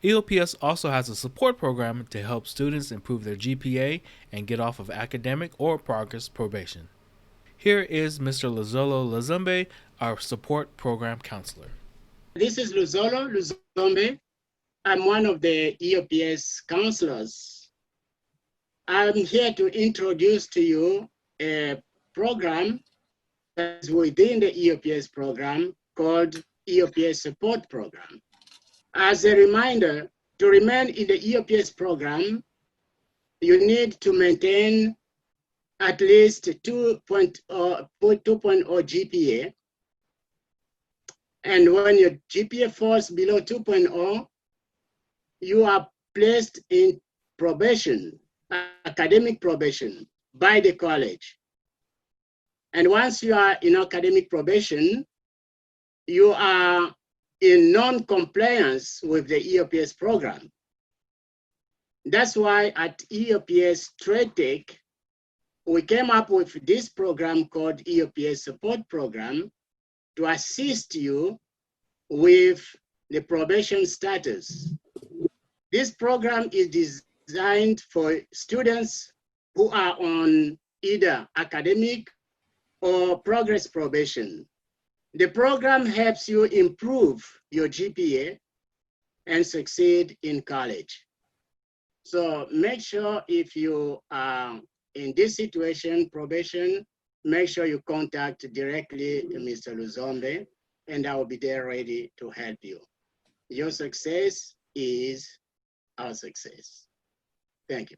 EOPS also has a support program to help students improve their GPA and get off of academic or progress probation. Here is Mr. Luzolo Lazumbe, our support program counselor. This is Luzolo Luzombe. I'm one of the EOPS counselors. I'm here to introduce to you a program that is within the EOPS program called EOPS Support Program. As a reminder, to remain in the EOPS program, you need to maintain at least 2.0 GPA. And when your GPA falls below 2.0, you are placed in probation, academic probation by the college. And once you are in academic probation, you are in non-compliance with the EOPS program. That's why at EOPS TradeTech, we came up with this program called EOPS Support Program to assist you with the probation status. This program is designed for students who are on either academic or progress probation. The program helps you improve your GPA and succeed in college. So make sure if you are in this situation, probation, make sure you contact directly Mr. Luzombe, and I will be there ready to help you. Your success is our success. Thank you.